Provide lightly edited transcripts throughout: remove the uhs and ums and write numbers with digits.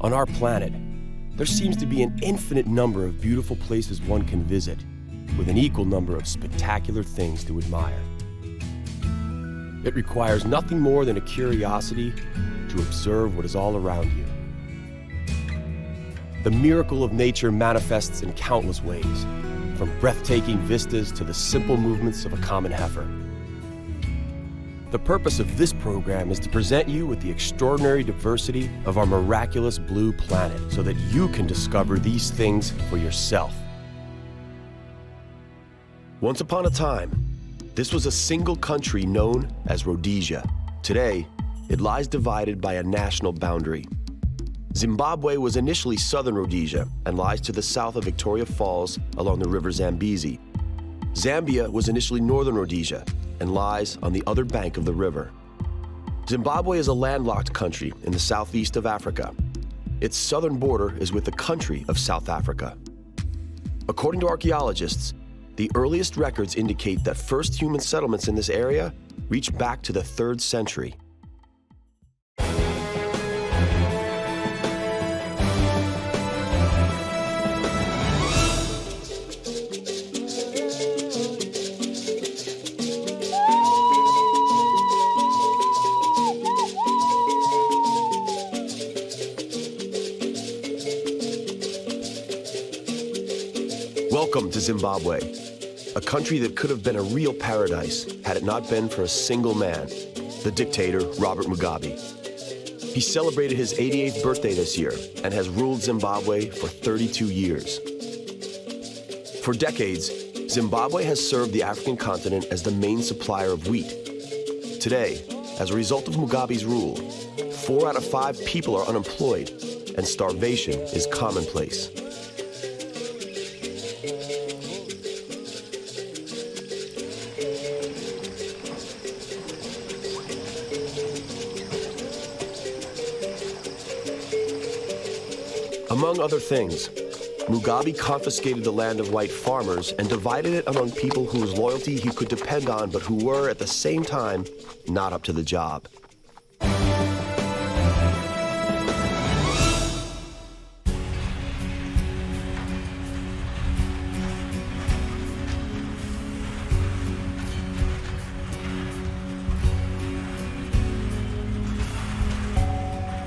On our planet, there seems to be an infinite number of beautiful places one can visit, with an equal number of spectacular things to admire. It requires nothing more than a curiosity to observe what is all around you. The miracle of nature manifests in countless ways, from breathtaking vistas to the simple movements of a common heifer. The purpose of this program is to present you with the extraordinary diversity of our miraculous blue planet so that you can discover these things for yourself. Once upon a time, this was a single country known as Rhodesia. Today, it lies divided by a national boundary. Zimbabwe was initially southern Rhodesia and lies to the south of Victoria Falls along the river Zambezi. Zambia was initially northern Rhodesia and lies on the other bank of the river. Zimbabwe is a landlocked country in the southeast of Africa. Its southern border is with the country of South Africa. According to archaeologists, the earliest records indicate that first human settlements in this area reach back to the 3rd century. Welcome to Zimbabwe, a country that could have been a real paradise had it not been for a single man, the dictator Robert Mugabe. He celebrated his 88th birthday this year and has ruled Zimbabwe for 32 years. For decades, Zimbabwe has served the African continent as the main supplier of wheat. Today, as a result of Mugabe's rule, 4 out of 5 people are unemployed and starvation is commonplace. Among other things, Mugabe confiscated the land of white farmers and divided it among people whose loyalty he could depend on, but who were, at the same time, not up to the job.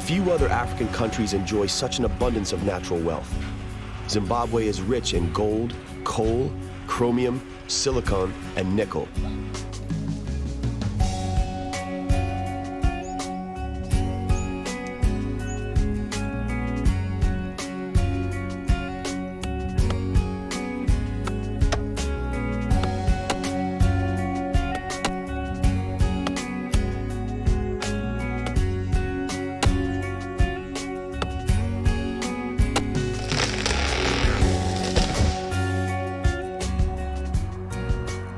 Few other African countries enjoy such an abundance of natural wealth. Zimbabwe is rich in gold, coal, chromium, silicon, and nickel.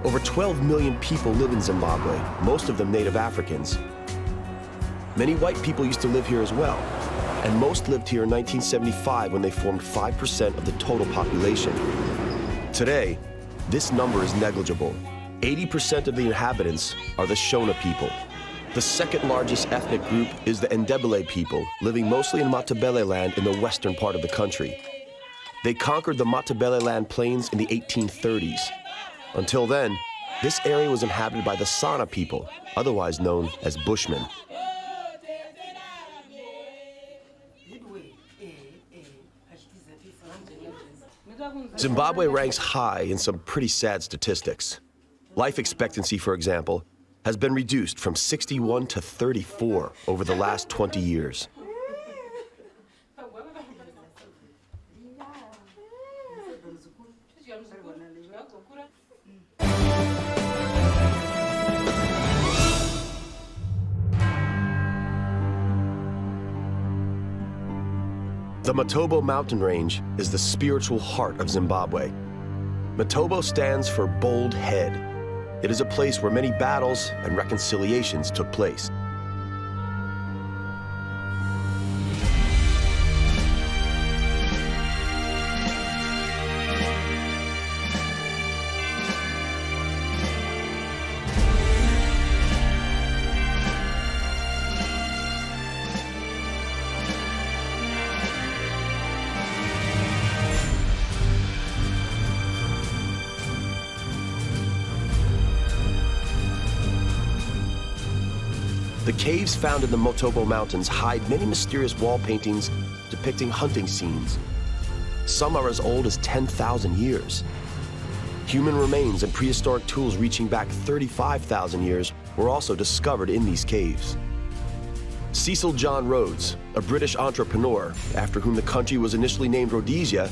Over 12 million people live in Zimbabwe, most of them native Africans. Many white people used to live here as well, and most lived here in 1975 when they formed 5% of the total population. Today, this number is negligible. 80% of the inhabitants are the Shona people. The second largest ethnic group is the Ndebele people, living mostly in Matabele land in the western part of the country. They conquered the Matabele land plains in the 1830s. Until then, this area was inhabited by the Sana people, otherwise known as Bushmen. Zimbabwe ranks high in some pretty sad statistics. Life expectancy, for example, has been reduced from 61 to 34 over the last 20 years. The Matobo mountain range is the spiritual heart of Zimbabwe. Matobo stands for bold head. It is a place where many battles and reconciliations took place. The caves found in the Motobo Mountains hide many mysterious wall paintings depicting hunting scenes. Some are as old as 10,000 years. Human remains and prehistoric tools reaching back 35,000 years were also discovered in these caves. Cecil John Rhodes, a British entrepreneur after whom the country was initially named Rhodesia,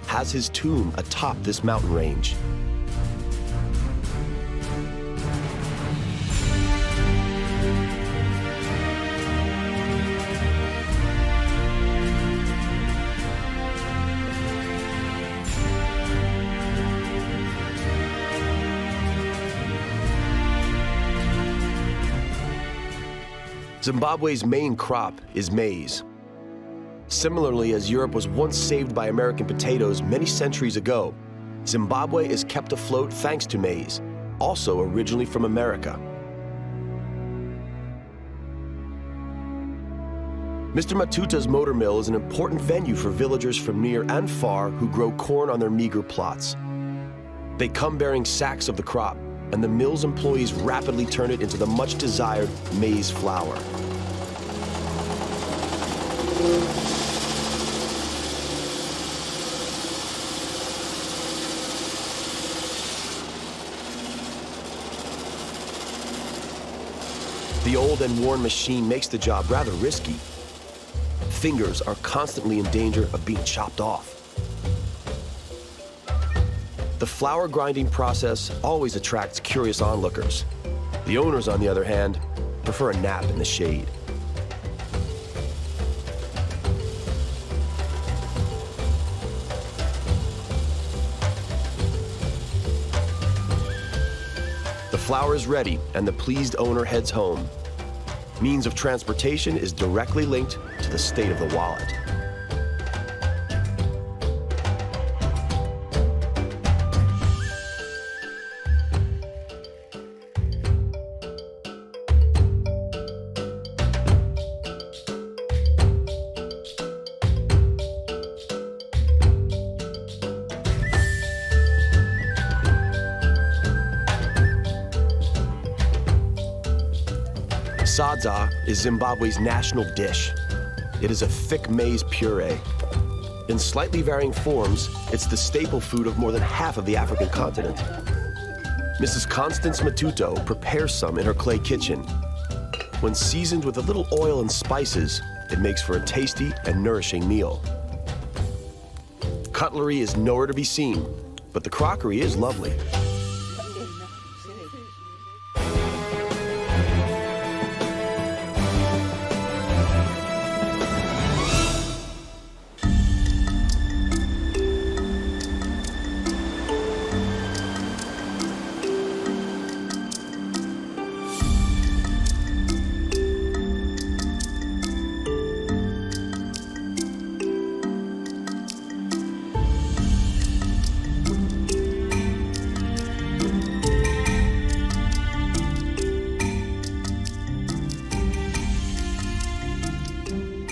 has his tomb atop this mountain range. Zimbabwe's main crop is maize. Similarly, as Europe was once saved by American potatoes many centuries ago, Zimbabwe is kept afloat thanks to maize, also originally from America. Mr. Matuta's motor mill is an important venue for villagers from near and far who grow corn on their meager plots. They come bearing sacks of the crop, and the mill's employees rapidly turn it into the much-desired maize flour. The old and worn machine makes the job rather risky. Fingers are constantly in danger of being chopped off. The flour grinding process always attracts curious onlookers. The owners, on the other hand, prefer a nap in the shade. The flour is ready, and the pleased owner heads home. Means of transportation is directly linked to the state of the wallet. Sadza is Zimbabwe's national dish. It is a thick maize puree. In slightly varying forms, it's the staple food of more than half of the African continent. Mrs. Constance Matuto prepares some in her clay kitchen. When seasoned with a little oil and spices, it makes for a tasty and nourishing meal. Cutlery is nowhere to be seen, but the crockery is lovely.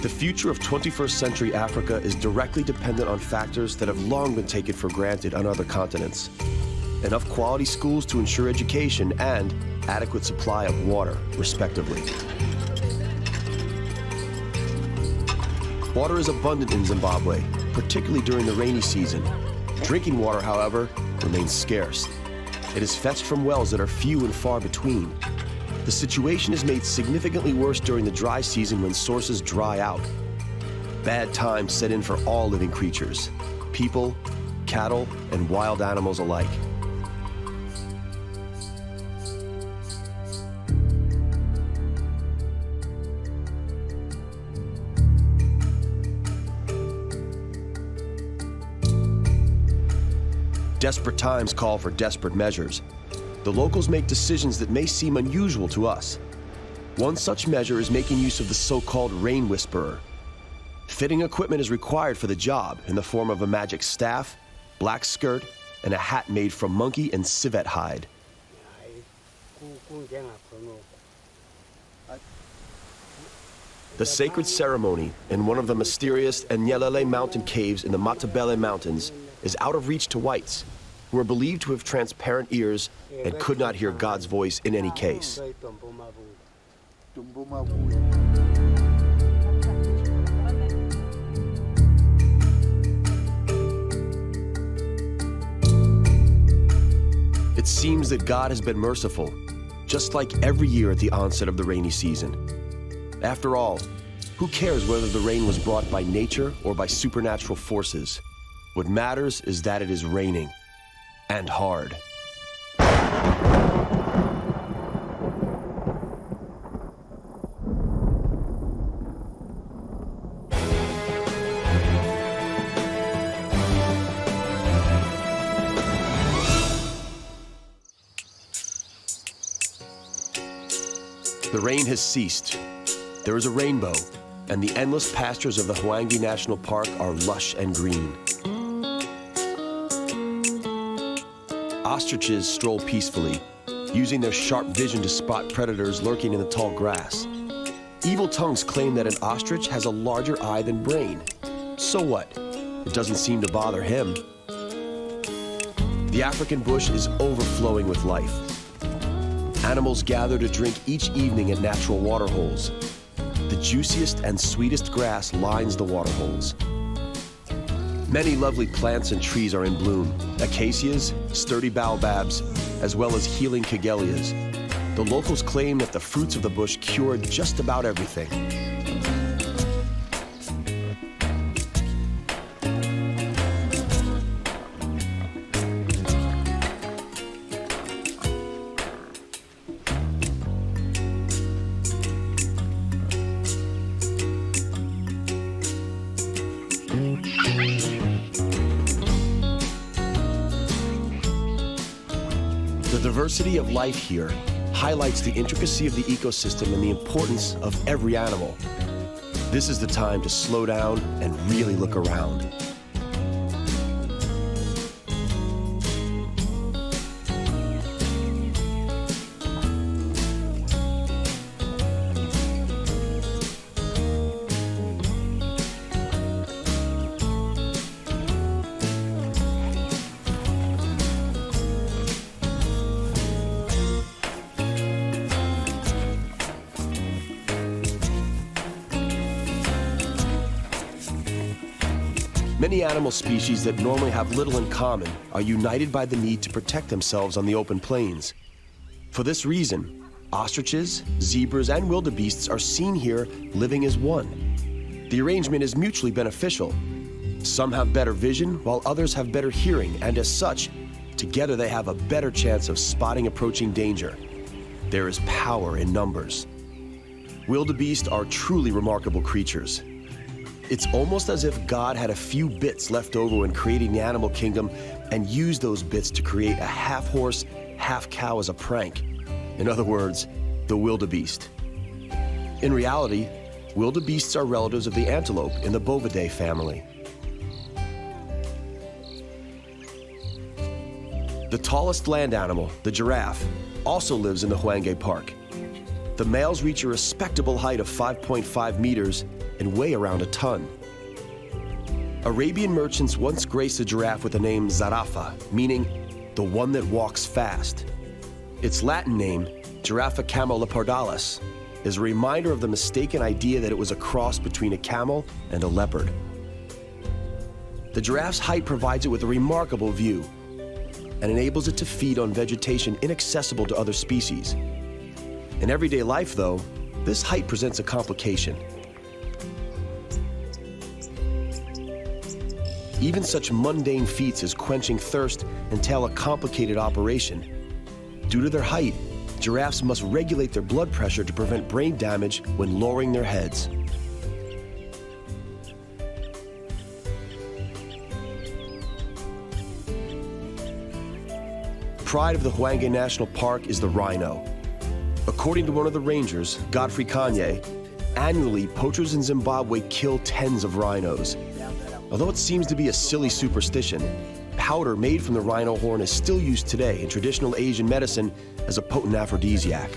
The future of 21st century Africa is directly dependent on factors that have long been taken for granted on other continents. Enough quality schools to ensure education and adequate supply of water, respectively. Water is abundant in Zimbabwe, particularly during the rainy season. Drinking water, however, remains scarce. It is fetched from wells that are few and far between. The situation is made significantly worse during the dry season when sources dry out. Bad times set in for all living creatures, people, cattle, and wild animals alike. Desperate times call for desperate measures. The locals make decisions that may seem unusual to us. One such measure is making use of the so-called rain whisperer. Fitting equipment is required for the job in the form of a magic staff, black skirt, and a hat made from monkey and civet hide. The sacred ceremony in one of the mysterious Nyelele mountain caves in the Matabele Mountains is out of reach to whites, who are believed to have transparent ears and could not hear God's voice in any case. It seems that God has been merciful, just like every year at the onset of the rainy season. After all, who cares whether the rain was brought by nature or by supernatural forces? What matters is that it is raining, and hard. The rain has ceased. There is a rainbow, and the endless pastures of the Canary National Park are lush and green. Ostriches stroll peacefully, using their sharp vision to spot predators lurking in the tall grass. Evil tongues claim that an ostrich has a larger eye than brain. So what? It doesn't seem to bother him. The African bush is overflowing with life. Animals gather to drink each evening at natural water holes. The juiciest and sweetest grass lines the water holes. Many lovely plants and trees are in bloom: acacias, sturdy baobabs, as well as healing kagelias. The locals claim that the fruits of the bush cure just about everything. The diversity of life here highlights the intricacy of the ecosystem and the importance of every animal. This is the time to slow down and really look around. Many animal species that normally have little in common are united by the need to protect themselves on the open plains. For this reason, ostriches, zebras, and wildebeests are seen here living as one. The arrangement is mutually beneficial. Some have better vision, while others have better hearing, and as such, together they have a better chance of spotting approaching danger. There is power in numbers. Wildebeest are truly remarkable creatures. It's almost as if God had a few bits left over when creating the animal kingdom and used those bits to create a half-horse, half-cow as a prank. In other words, the wildebeest. In reality, wildebeests are relatives of the antelope in the Bovidae family. The tallest land animal, the giraffe, also lives in the Canary Park. The males reach a respectable height of 5.5 meters and weigh around a ton. Arabian merchants once graced a giraffe with the name Zarafa, meaning the one that walks fast. Its Latin name, Giraffa camelopardalis, is a reminder of the mistaken idea that it was a cross between a camel and a leopard. The giraffe's height provides it with a remarkable view and enables it to feed on vegetation inaccessible to other species. In everyday life, though, this height presents a complication. Even such mundane feats as quenching thirst entail a complicated operation. Due to their height, giraffes must regulate their blood pressure to prevent brain damage when lowering their heads. Pride of the Canary National Park is the rhino. According to one of the rangers, Godfrey Kanye, annually poachers in Zimbabwe kill tens of rhinos. Although it seems to be a silly superstition, powder made from the rhino horn is still used today in traditional Asian medicine as a potent aphrodisiac.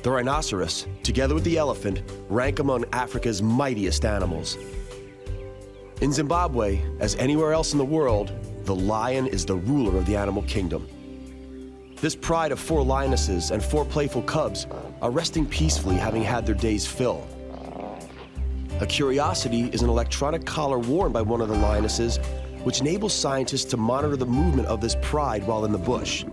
The The rhinoceros, together with the elephant, rank among Africa's mightiest animals. In Zimbabwe, as anywhere else in the world, the lion is the ruler of the animal kingdom. This pride of 4 lionesses and 4 playful cubs are resting peacefully, having had their day's fill. A curiosity is an electronic collar worn by one of the lionesses, which enables scientists to monitor the movement of this pride while in the bush.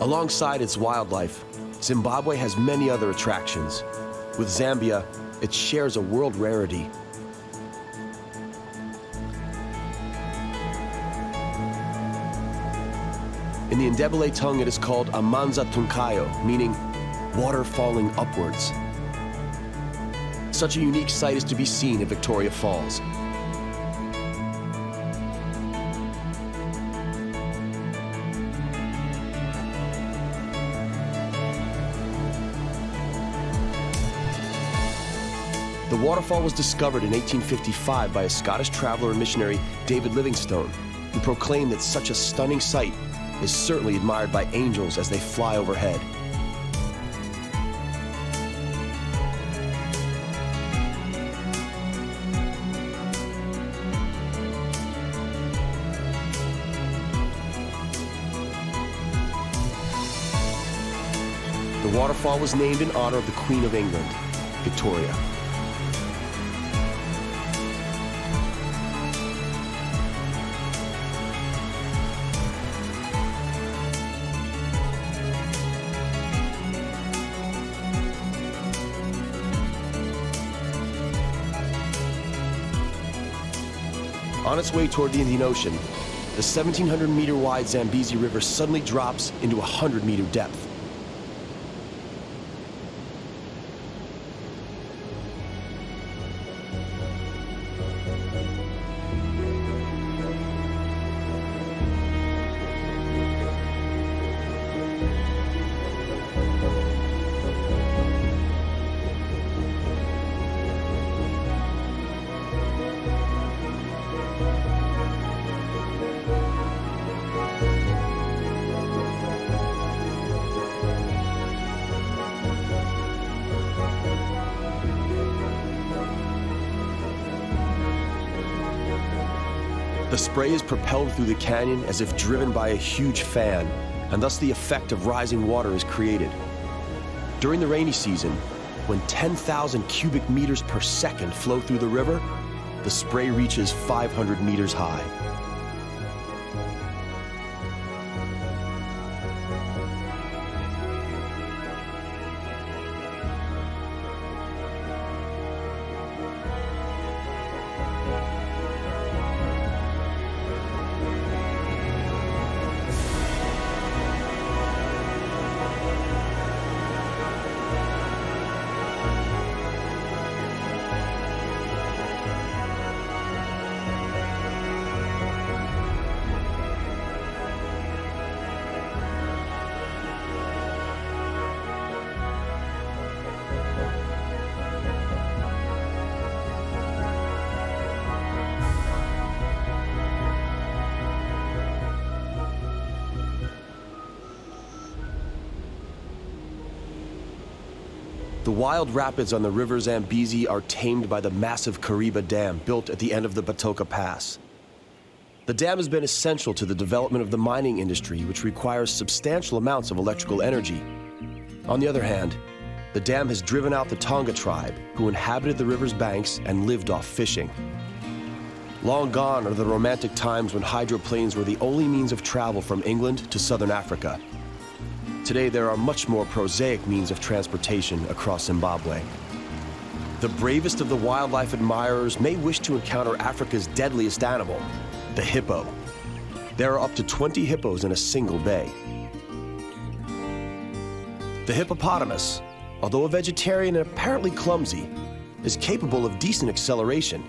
Alongside its wildlife, Zimbabwe has many other attractions. With Zambia, it shares a world rarity. In the Ndebele tongue, it is called Amanza Tunkayo, meaning water falling upwards. Such a unique sight is to be seen at Victoria Falls. The waterfall was discovered in 1855 by a Scottish traveler and missionary, David Livingstone, who proclaimed that such a stunning sight is certainly admired by angels as they fly overhead. The waterfall was named in honor of the Queen of England, Victoria. On its way toward the Indian Ocean, the 1,700-meter-wide Zambezi River suddenly drops into 100-meter depth. The spray is propelled through the canyon as if driven by a huge fan, and thus the effect of rising water is created. During the rainy season, when 10,000 cubic meters per second flow through the river, the spray reaches 500 meters high. The wild rapids on the river Zambezi are tamed by the massive Kariba Dam built at the end of the Batoka Pass. The dam has been essential to the development of the mining industry, which requires substantial amounts of electrical energy. On the other hand, the dam has driven out the Tonga tribe, who inhabited the river's banks and lived off fishing. Long gone are the romantic times when hydroplanes were the only means of travel from England to southern Africa. Today, there are much more prosaic means of transportation across Zimbabwe. The bravest of the wildlife admirers may wish to encounter Africa's deadliest animal, the hippo. There are up to 20 hippos in a single bay. The hippopotamus, although a vegetarian and apparently clumsy, is capable of decent acceleration.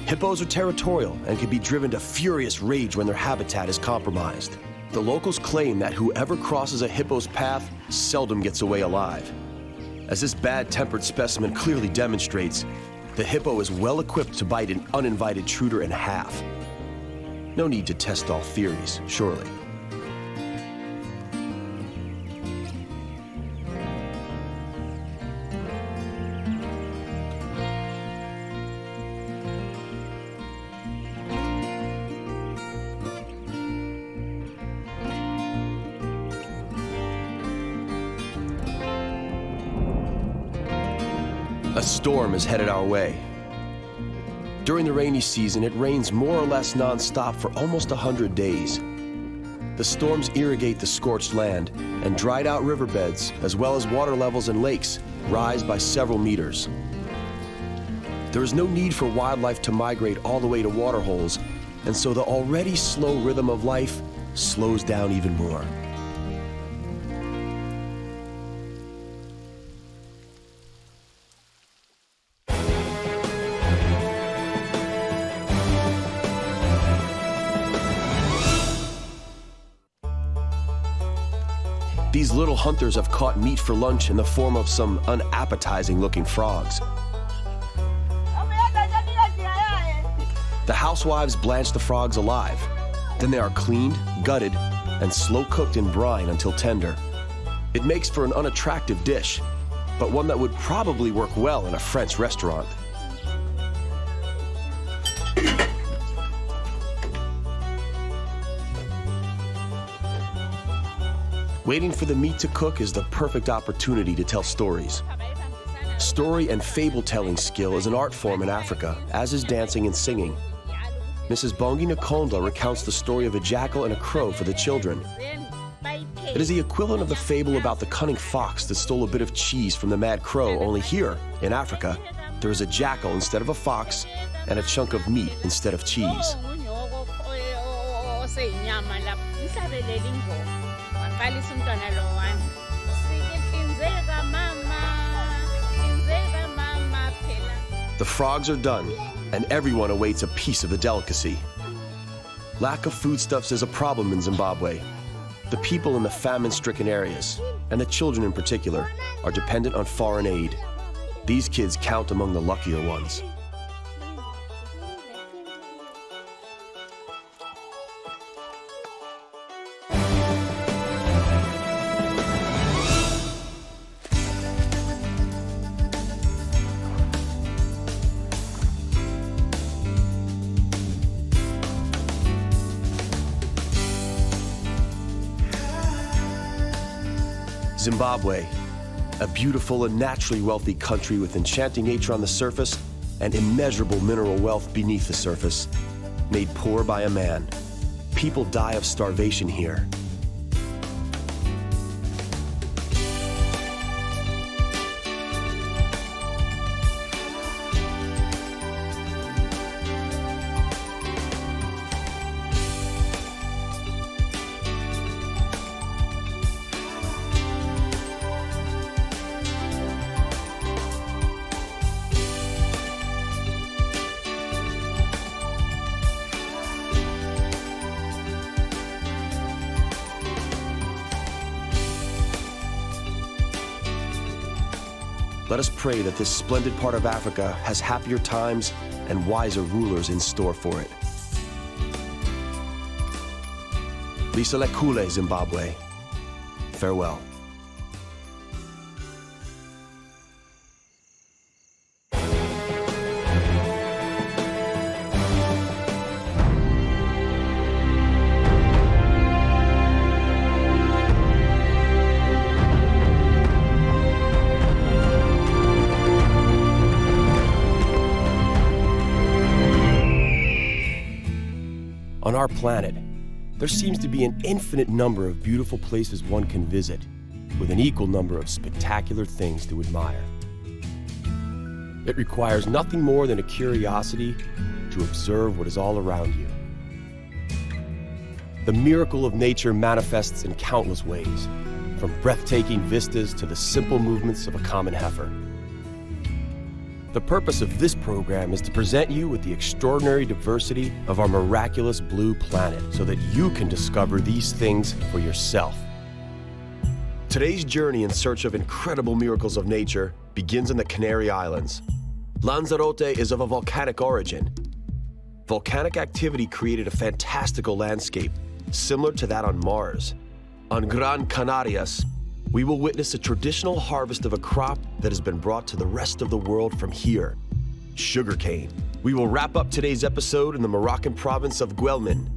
Hippos are territorial and can be driven to furious rage when their habitat is compromised. The locals claim that whoever crosses a hippo's path seldom gets away alive. As this bad-tempered specimen clearly demonstrates, the hippo is well equipped to bite an uninvited intruder in half. No need to test all theories, surely. A storm is headed our way. During the rainy season, it rains more or less non-stop for almost 100 days. The storms irrigate the scorched land, and dried out riverbeds, as well as water levels in lakes, rise by several meters. There is no need for wildlife to migrate all the way to waterholes, and so the already slow rhythm of life slows down even more. These little hunters have caught meat for lunch in the form of some unappetizing-looking frogs. The housewives blanch the frogs alive. Then they are cleaned, gutted, and slow-cooked in brine until tender. It makes for an unattractive dish, but one that would probably work well in a French restaurant. Waiting for the meat to cook is the perfect opportunity to tell stories. Story and fable-telling skill is an art form in Africa, as is dancing and singing. Mrs. Bongi Nkonda recounts the story of a jackal and a crow for the children. It is the equivalent of the fable about the cunning fox that stole a bit of cheese from the mad crow, only here, in Africa, there is a jackal instead of a fox and a chunk of meat instead of cheese. The frogs are done, and everyone awaits a piece of the delicacy. Lack of foodstuffs is a problem in Zimbabwe. The people in the famine-stricken areas, and the children in particular, are dependent on foreign aid. These kids count among the luckier ones. Zimbabwe, a beautiful and naturally wealthy country with enchanting nature on the surface and immeasurable mineral wealth beneath the surface, made poor by a man. People die of starvation here. Let us pray that this splendid part of Africa has happier times and wiser rulers in store for it. Lisa Lekule, Zimbabwe. Farewell. On our planet, there seems to be an infinite number of beautiful places one can visit, with an equal number of spectacular things to admire. It requires nothing more than a curiosity to observe what is all around you. The miracle of nature manifests in countless ways, from breathtaking vistas to the simple movements of a common heifer. The purpose of this program is to present you with the extraordinary diversity of our miraculous blue planet so that you can discover these things for yourself. Today's journey in search of incredible miracles of nature begins in the Canary Islands. Lanzarote is of a volcanic origin. Volcanic activity created a fantastical landscape, similar to that on Mars. On Gran Canarias, we will witness a traditional harvest of a crop that has been brought to the rest of the world from here, sugarcane. We will wrap up today's episode in the Moroccan province of Guelmin,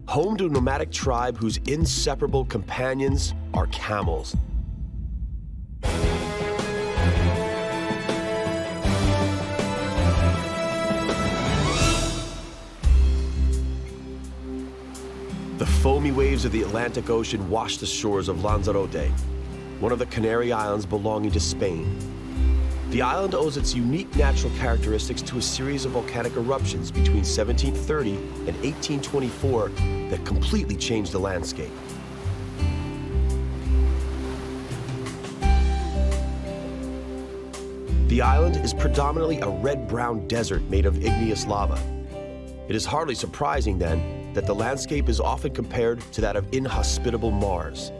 home to a nomadic tribe whose inseparable companions are camels. The foamy waves of the Atlantic Ocean wash the shores of Lanzarote, one of the Canary Islands belonging to Spain. The island owes its unique natural characteristics to a series of volcanic eruptions between 1730 and 1824 that completely changed the landscape. The island is predominantly a red-brown desert made of igneous lava. It is hardly surprising, then, that the landscape is often compared to that of inhospitable Mars.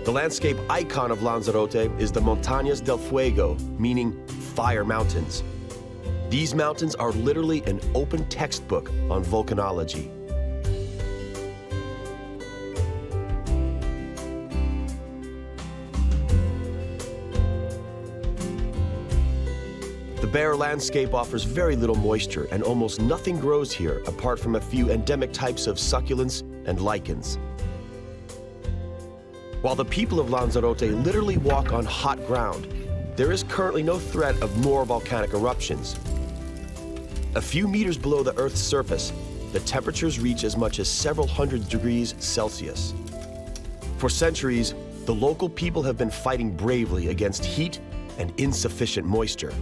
The landscape icon of Lanzarote is the Montañas del Fuego, meaning fire mountains. These mountains are literally an open textbook on volcanology. The bare landscape offers very little moisture, and almost nothing grows here apart from a few endemic types of succulents and lichens. While the people of Lanzarote literally walk on hot ground, there is currently no threat of more volcanic eruptions. A few meters below the Earth's surface, the temperatures reach as much as several hundred degrees Celsius. For centuries, the local people have been fighting bravely against heat and insufficient moisture.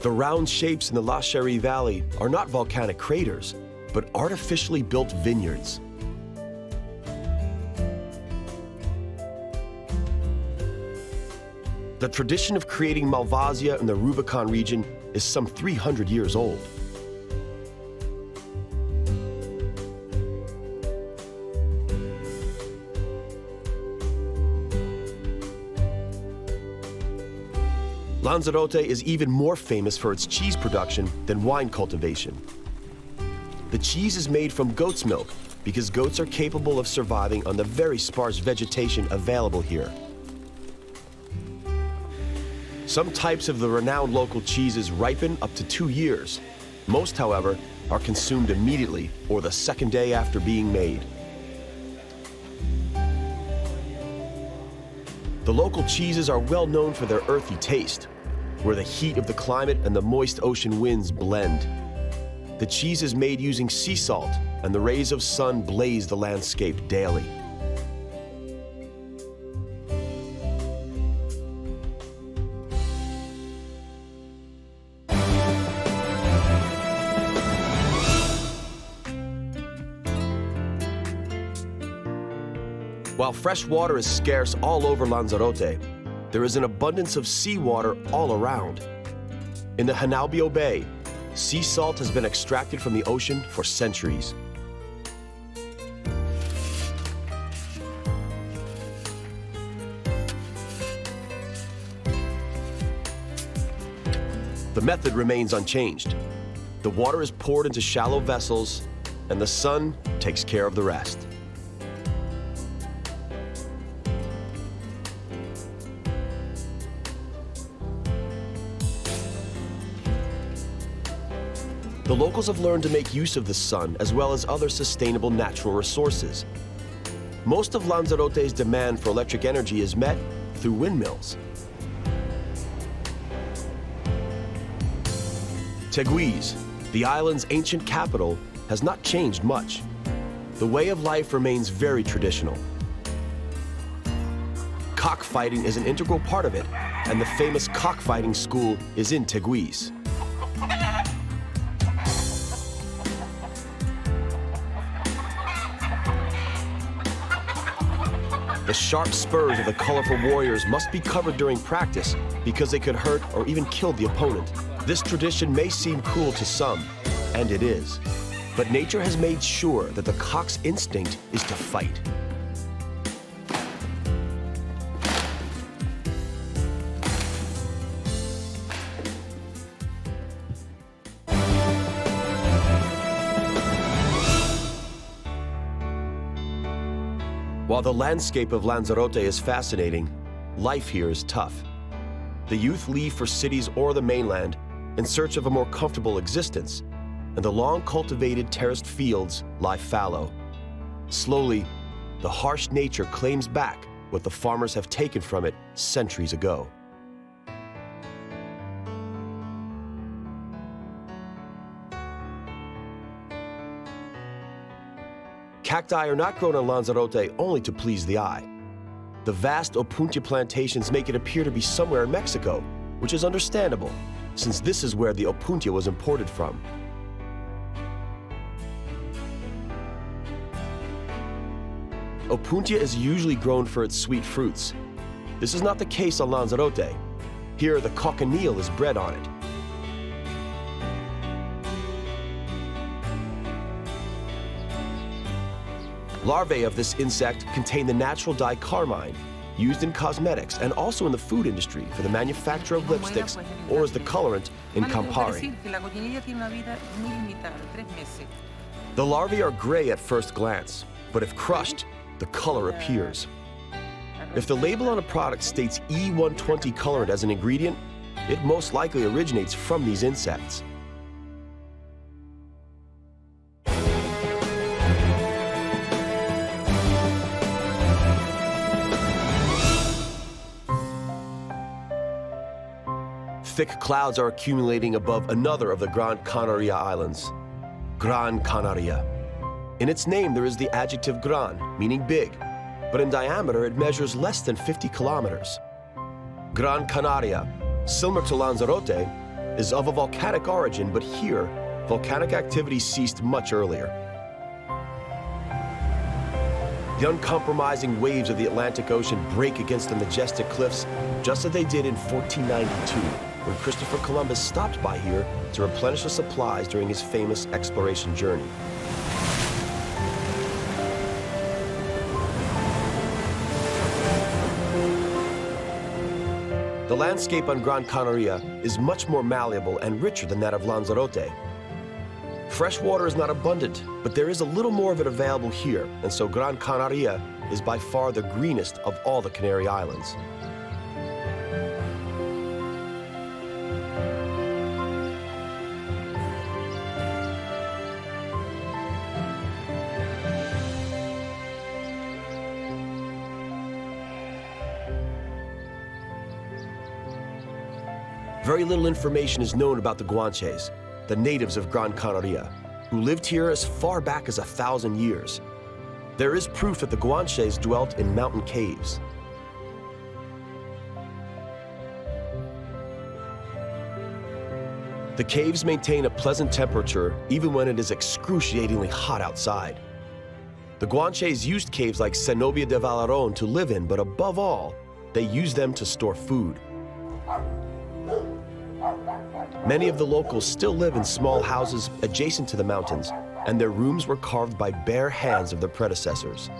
The round shapes in the La Cherie Valley are not volcanic craters, but artificially built vineyards. The tradition of creating Malvasia in the Rubicon region is some 300 years old. Lanzarote is even more famous for its cheese production than wine cultivation. The cheese is made from goat's milk because goats are capable of surviving on the very sparse vegetation available here. Some types of the renowned local cheeses ripen up to 2 years. Most, however, are consumed immediately or the second day after being made. The local cheeses are well known for their earthy taste, where the heat of the climate and the moist ocean winds blend. The cheese is made using sea salt, and the rays of sun blaze the landscape daily. While fresh water is scarce all over Lanzarote, there is an abundance of seawater all around. In the Hanaubio Bay, sea salt has been extracted from the ocean for centuries. The method remains unchanged. The water is poured into shallow vessels, and the sun takes care of the rest. The locals have learned to make use of the sun as well as other sustainable natural resources. Most of Lanzarote's demand for electric energy is met through windmills. Teguise, the island's ancient capital, has not changed much. The way of life remains very traditional. Cockfighting is an integral part of it, and the famous cockfighting school is in Teguise. The sharp spurs of the colorful warriors must be covered during practice because they could hurt or even kill the opponent. This tradition may seem cruel to some, and it is. But nature has made sure that the cock's instinct is to fight. While the landscape of Lanzarote is fascinating, life here is tough. The youth leave for cities or the mainland in search of a more comfortable existence, and the long cultivated terraced fields lie fallow. Slowly, the harsh nature claims back what the farmers have taken from it centuries ago. Cacti are not grown on Lanzarote only to please the eye. The vast opuntia plantations make it appear to be somewhere in Mexico, which is understandable, since this is where the opuntia was imported from. Opuntia is usually grown for its sweet fruits. This is not the case on Lanzarote. Here, the cochineal is bred on it. Larvae of this insect contain the natural dye carmine, used in cosmetics and also in the food industry for the manufacture of lipsticks or as the colorant in Campari. The larvae are gray at first glance, but if crushed, the color appears. If the label on a product states E120 colorant as an ingredient, it most likely originates from these insects. Thick clouds are accumulating above another of the Gran Canaria Islands, Gran Canaria. In its name, there is the adjective gran, meaning big, but in diameter, it measures less than 50 kilometers. Gran Canaria, similar to Lanzarote, is of a volcanic origin, but here, volcanic activity ceased much earlier. The uncompromising waves of the Atlantic Ocean break against the majestic cliffs, just as they did in 1492, when Christopher Columbus stopped by here to replenish the supplies during his famous exploration journey. The landscape on Gran Canaria is much more malleable and richer than that of Lanzarote. Fresh water is not abundant, but there is a little more of it available here, and so Gran Canaria is by far the greenest of all the Canary Islands. Very little information is known about the Guanches, the natives of Gran Canaria, who lived here as far back as 1,000 years. There is proof that the Guanches dwelt in mountain caves. The caves maintain a pleasant temperature even when it is excruciatingly hot outside. The Guanches used caves like Cenobia de Valaron to live in, but above all, they used them to store food. Many of the locals still live in small houses adjacent to the mountains, and their rooms were carved by bare hands of their predecessors.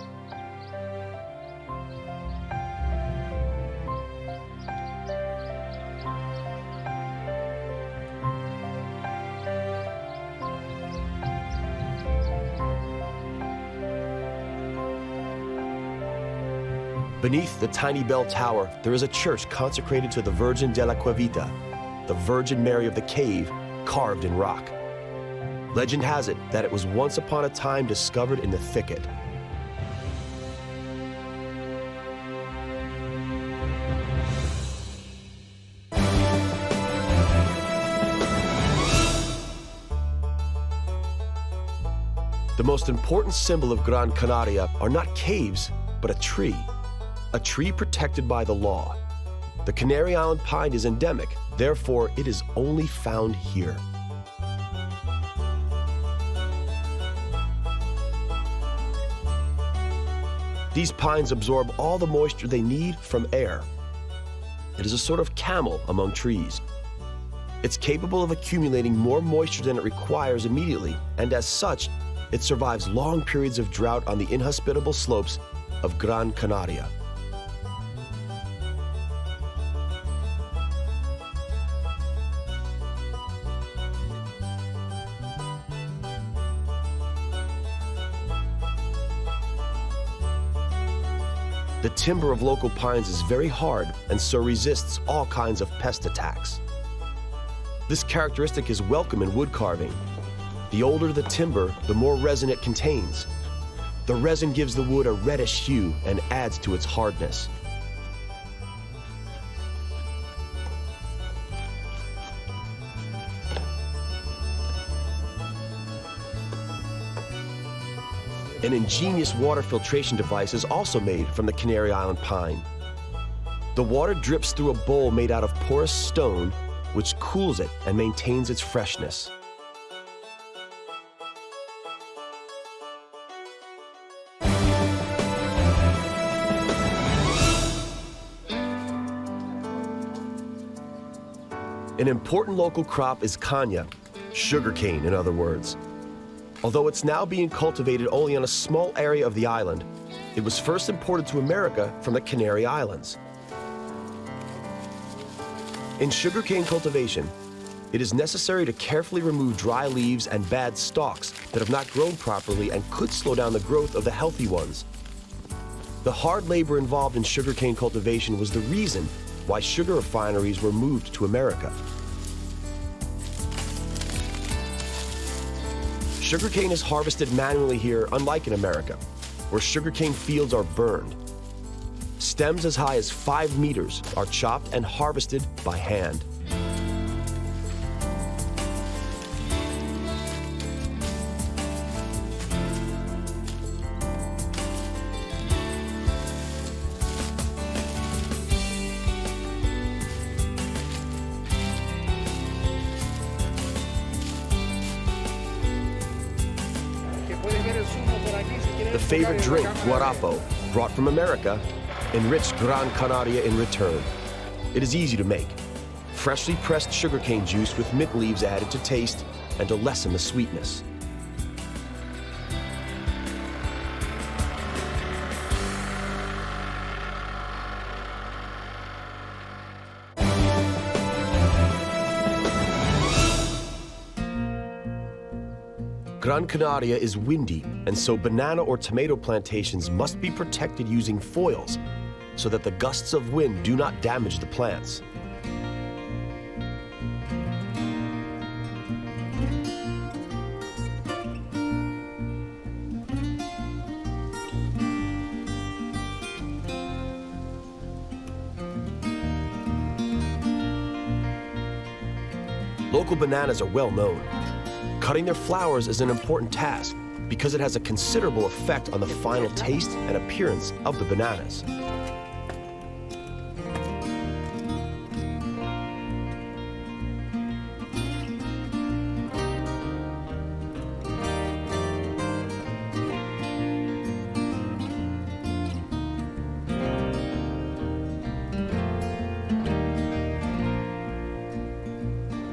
Beneath the tiny bell tower, there is a church consecrated to the Virgin de la Cuevita, the Virgin Mary of the Cave, carved in rock. Legend has it that it was once upon a time discovered in the thicket. The most important symbol of Gran Canaria are not caves, but a tree. a tree protected by the law. The Canary Island pine is endemic, therefore it is only found here. These pines absorb all the moisture they need from air. It is a sort of camel among trees. It's capable of accumulating more moisture than it requires immediately, and as such, it survives long periods of drought on the inhospitable slopes of Gran Canaria. The timber of local pines is very hard and so resists all kinds of pest attacks. This characteristic is welcome in wood carving. The older the timber, the more resin it contains. The resin gives the wood a reddish hue and adds to its hardness. An ingenious water filtration device is also made from the Canary Island pine. The water drips through a bowl made out of porous stone, which cools it and maintains its freshness. An important local crop is caña, sugarcane in other words. Although it's now being cultivated only on a small area of the island, it was first imported to America from the Canary Islands. In sugarcane cultivation, it is necessary to carefully remove dry leaves and bad stalks that have not grown properly and could slow down the growth of the healthy ones. The hard labor involved in sugarcane cultivation was the reason why sugar refineries were moved to America. Sugarcane is harvested manually here, unlike in America, where sugarcane fields are burned. Stems as high as 5 meters are chopped and harvested by hand. The favorite drink, guarapo, brought from America, enriched Gran Canaria in return. It is easy to make. Freshly pressed sugarcane juice with mint leaves added to taste and to lessen the sweetness. Gran Canaria is windy, and so banana or tomato plantations must be protected using foils so that the gusts of wind do not damage the plants. Local bananas are well known. Cutting their flowers is an important task because it has a considerable effect on the final taste and appearance of the bananas.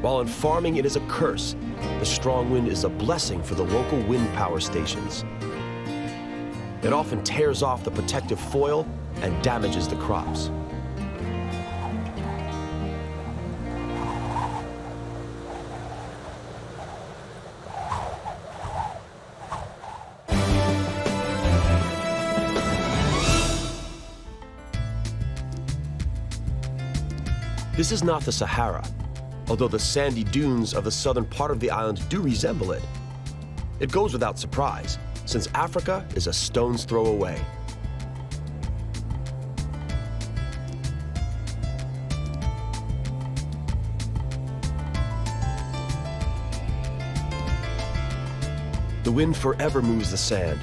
While in farming it is a curse, the strong wind is a blessing for the local wind power stations. It often tears off the protective foil and damages the crops. This is not the Sahara, although the sandy dunes of the southern part of the island do resemble it. It goes without surprise, since Africa is a stone's throw away. The wind forever moves the sand,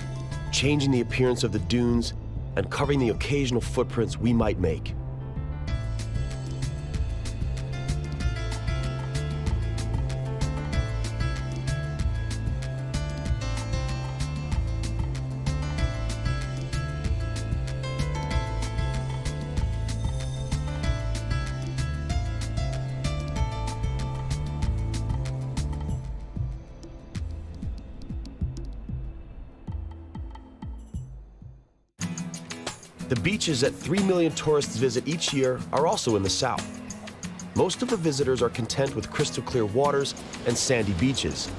changing the appearance of the dunes and covering the occasional footprints we might make. The beaches that 3 million tourists visit each year are also in the south. Most of the visitors are content with crystal clear waters and sandy beaches.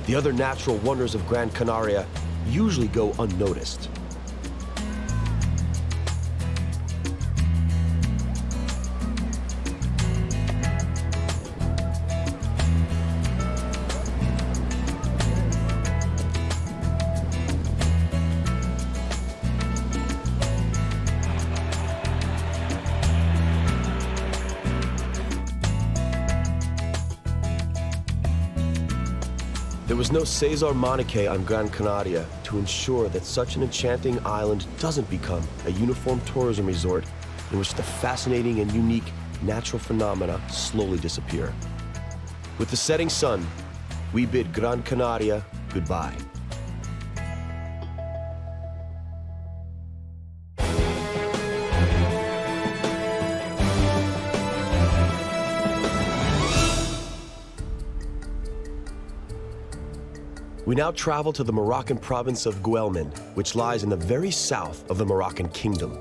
The other natural wonders of Gran Canaria usually go unnoticed. There was no Cesar Manique on Gran Canaria to ensure that such an enchanting island doesn't become a uniform tourism resort in which the fascinating and unique natural phenomena slowly disappear. With the setting sun, we bid Gran Canaria goodbye. We now travel to the Moroccan province of Guelmin, which lies in the very south of the Moroccan kingdom.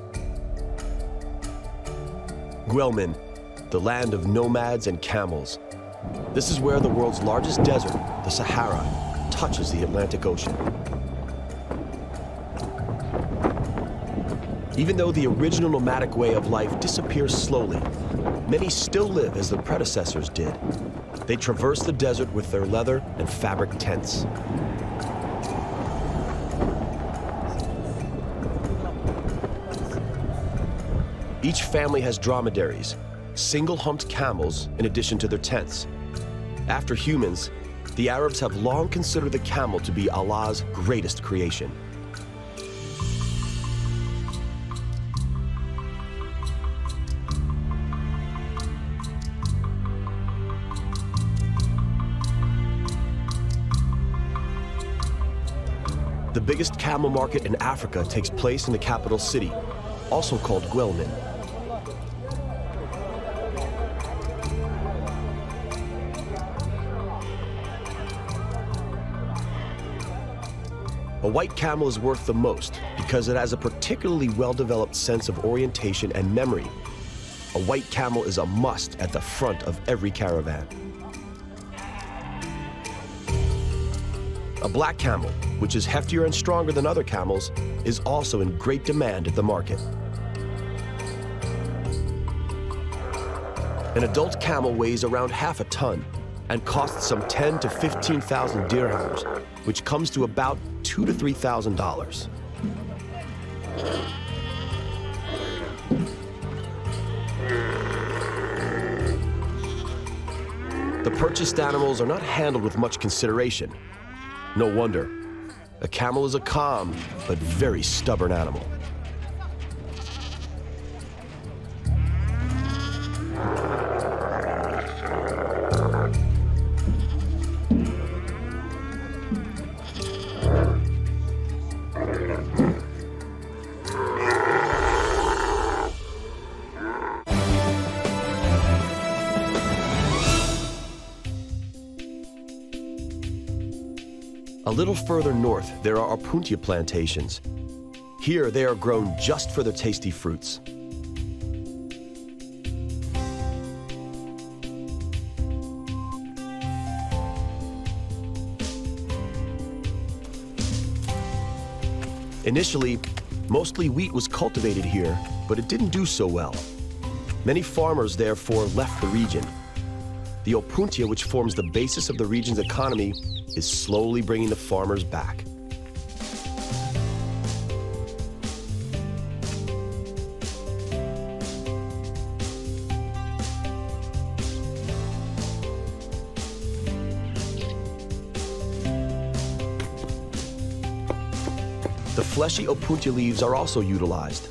Guelmin, the land of nomads and camels. This is where the world's largest desert, the Sahara, touches the Atlantic Ocean. Even though the original nomadic way of life disappears slowly, many still live as their predecessors did. They traverse the desert with their leather and fabric tents. Each family has dromedaries, single-humped camels in addition to their tents. After humans, the Arabs have long considered the camel to be Allah's greatest creation. The biggest camel market in Africa takes place in the capital city, also called Guelmin. A white camel is worth the most because it has a particularly well-developed sense of orientation and memory. A white camel is a must at the front of every caravan. A black camel, which is heftier and stronger than other camels, is also in great demand at the market. An adult camel weighs around half a ton and costs some 10 to 15,000 dirhams, which comes to about $2,000 to $3,000. The purchased animals are not handled with much consideration. No wonder. A camel is a calm but very stubborn animal. A little further north, there are Opuntia plantations. Here, they are grown just for their tasty fruits. Initially, mostly wheat was cultivated here, but it didn't do so well. Many farmers, therefore, left the region. The Opuntia, which forms the basis of the region's economy, is slowly bringing the farmers back. The fleshy opuntia leaves are also utilized.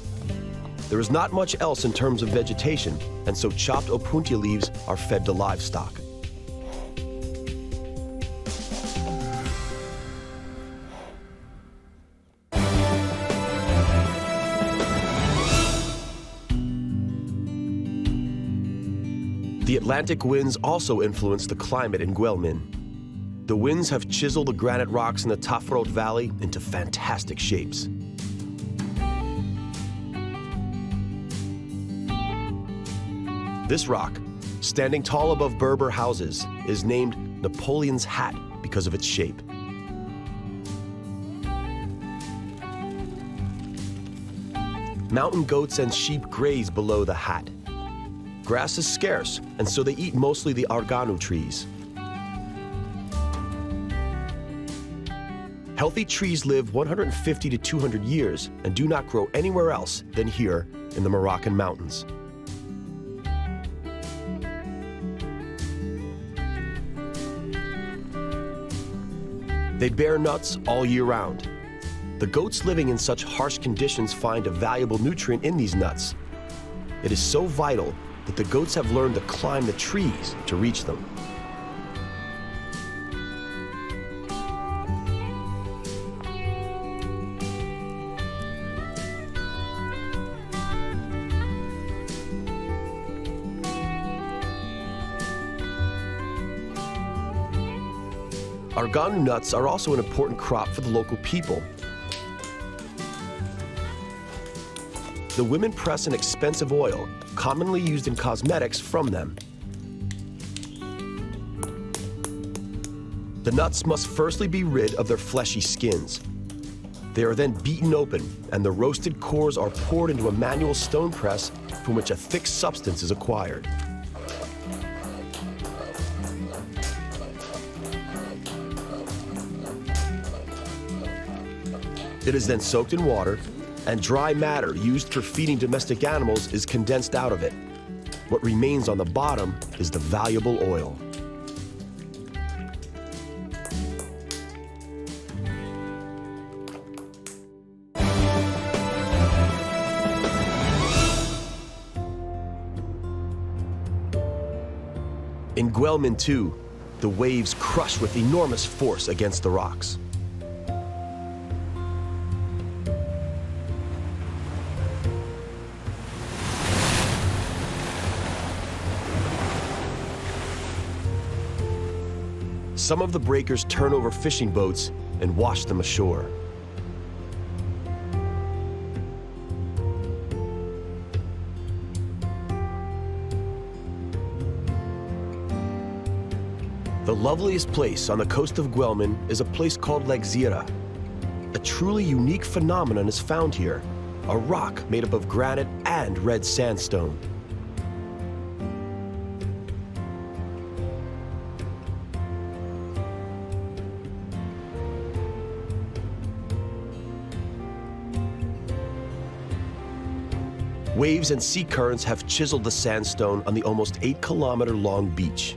There is not much else in terms of vegetation, and so chopped opuntia leaves are fed to livestock. The Atlantic winds also influence the climate in Guelmin. The winds have chiseled the granite rocks in the Tafrot Valley into fantastic shapes. This rock, standing tall above Berber houses, is named Napoleon's Hat because of its shape. Mountain goats and sheep graze below the hat. Grass is scarce, and so they eat mostly the arganu trees. Healthy trees live 150 to 200 years and do not grow anywhere else than here in the Moroccan mountains. They bear nuts all year round. The goats living in such harsh conditions find a valuable nutrient in these nuts. It is so vital that the goats have learned to climb the trees to reach them. Arganu nuts are also an important crop for the local people. The women press an expensive oil, commonly used in cosmetics, from them. The nuts must firstly be rid of their fleshy skins. They are then beaten open, and the roasted cores are poured into a manual stone press from which a thick substance is acquired. It is then soaked in water, and dry matter used for feeding domestic animals is condensed out of it. What remains on the bottom is the valuable oil. In Guelmin, too, the waves crush with enormous force against the rocks. Some of the breakers turn over fishing boats and wash them ashore. The loveliest place on the coast of Guelmin is a place called Lexira. A truly unique phenomenon is found here, a rock made up of granite and red sandstone. Waves and sea currents have chiseled the sandstone on the almost 8-kilometer-long beach.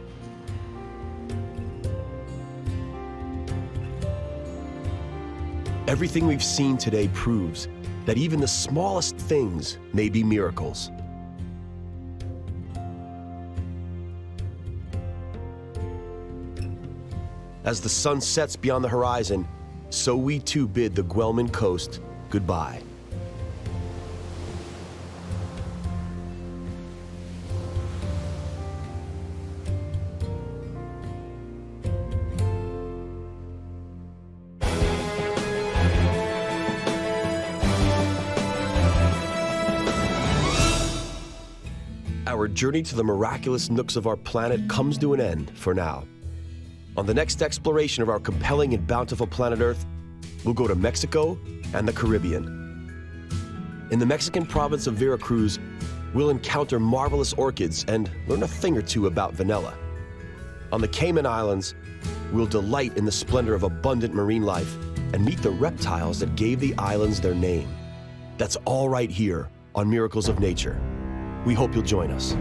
Everything we've seen today proves that even the smallest things may be miracles. As the sun sets beyond the horizon, so we too bid the Guelmin coast goodbye. Our journey to the miraculous nooks of our planet comes to an end for now. On the next exploration of our compelling and bountiful planet Earth, we'll go to Mexico and the Caribbean. In the Mexican province of Veracruz, we'll encounter marvelous orchids and learn a thing or two about vanilla. On the Cayman Islands, we'll delight in the splendor of abundant marine life and meet the reptiles that gave the islands their name. That's all right here on Miracles of Nature. We hope you'll join us.